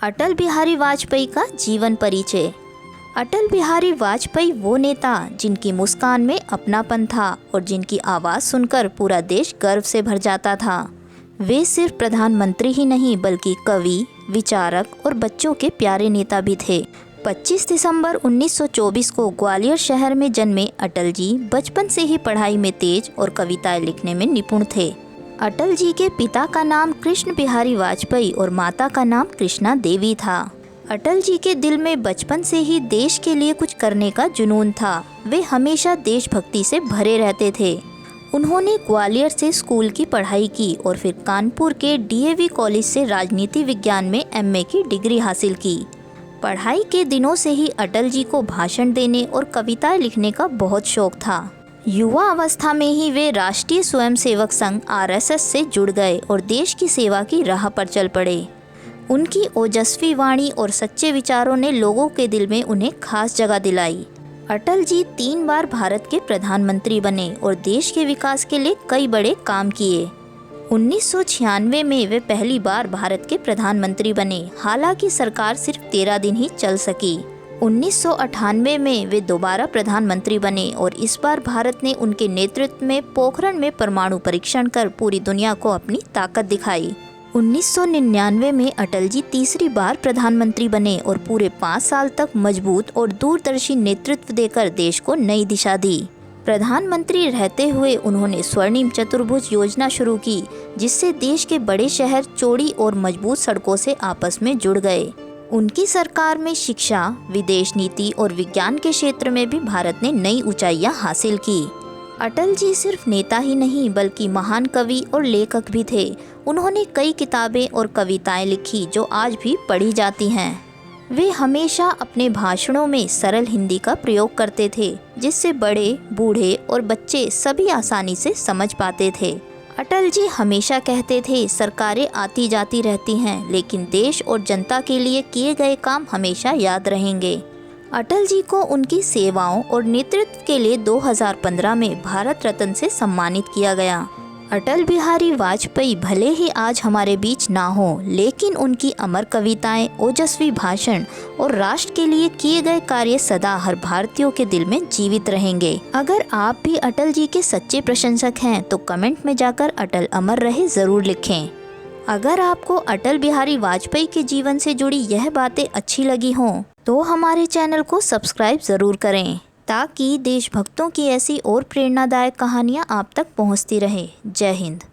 अटल बिहारी वाजपेयी का जीवन परिचय। अटल बिहारी वाजपेयी वो नेता जिनकी मुस्कान में अपनापन था और जिनकी आवाज़ सुनकर पूरा देश गर्व से भर जाता था। वे सिर्फ प्रधानमंत्री ही नहीं बल्कि कवि, विचारक और बच्चों के प्यारे नेता भी थे। 25 दिसंबर 1924 को ग्वालियर शहर में जन्मे अटल जी बचपन से ही पढ़ाई में तेज और कविताएं लिखने में निपुण थे। अटल जी के पिता का नाम कृष्ण बिहारी वाजपेयी और माता का नाम कृष्णा देवी था। अटल जी के दिल में बचपन से ही देश के लिए कुछ करने का जुनून था। वे हमेशा देशभक्ति से भरे रहते थे। उन्होंने ग्वालियर से स्कूल की पढ़ाई की और फिर कानपुर के डीएवी कॉलेज से राजनीति विज्ञान में एमए की डिग्री हासिल की। पढ़ाई के दिनों से ही अटल जी को भाषण देने और कविताएं लिखने का बहुत शौक था। युवा अवस्था में ही वे राष्ट्रीय स्वयंसेवक संघ आरएसएस से जुड़ गए और देश की सेवा की राह पर चल पड़े। उनकी ओजस्वी वाणी और सच्चे विचारों ने लोगों के दिल में उन्हें खास जगह दिलाई। अटल जी 3 बार भारत के प्रधानमंत्री बने और देश के विकास के लिए कई बड़े काम किए। 1996 में वे पहली बार भारत के प्रधानमंत्री बने, हालांकि सरकार सिर्फ 13 दिन ही चल सकी। 1998 में वे दोबारा प्रधानमंत्री बने और इस बार भारत ने उनके नेतृत्व में पोखरण में परमाणु परीक्षण कर पूरी दुनिया को अपनी ताकत दिखाई। 1999 में अटल जी तीसरी बार प्रधानमंत्री बने और पूरे 5 साल तक मजबूत और दूरदर्शी नेतृत्व देकर देश को नई दिशा दी। प्रधानमंत्री रहते हुए उन्होंने स्वर्णिम चतुर्भुज योजना शुरू की, जिससे देश के बड़े शहर चौड़ी और मजबूत सड़कों से आपस में जुड़ गए। उनकी सरकार में शिक्षा, विदेश नीति और विज्ञान के क्षेत्र में भी भारत ने नई ऊंचाइयां हासिल की। अटल जी सिर्फ नेता ही नहीं बल्कि महान कवि और लेखक भी थे। उन्होंने कई किताबें और कविताएं लिखी जो आज भी पढ़ी जाती हैं। वे हमेशा अपने भाषणों में सरल हिंदी का प्रयोग करते थे, जिससे बड़े, बूढ़े और बच्चे सभी आसानी से समझ पाते थे। अटल जी हमेशा कहते थे, सरकारें आती जाती रहती हैं, लेकिन देश और जनता के लिए किए गए काम हमेशा याद रहेंगे। अटल जी को उनकी सेवाओं और नेतृत्व के लिए 2015 में भारत रत्न से सम्मानित किया गया। अटल बिहारी वाजपेयी भले ही आज हमारे बीच ना हो, लेकिन उनकी अमर कविताएं, ओजस्वी भाषण और राष्ट्र के लिए किए गए कार्य सदा हर भारतीयों के दिल में जीवित रहेंगे। अगर आप भी अटल जी के सच्चे प्रशंसक हैं तो कमेंट में जाकर अटल अमर रहे जरूर लिखें। अगर आपको अटल बिहारी वाजपेयी के जीवन से जुड़ी यह बातें अच्छी लगी हों तो हमारे चैनल को सब्सक्राइब ज़रूर करें, ताकि देशभक्तों की ऐसी और प्रेरणादायक कहानियाँ आप तक पहुँचती रहे। जय हिंद।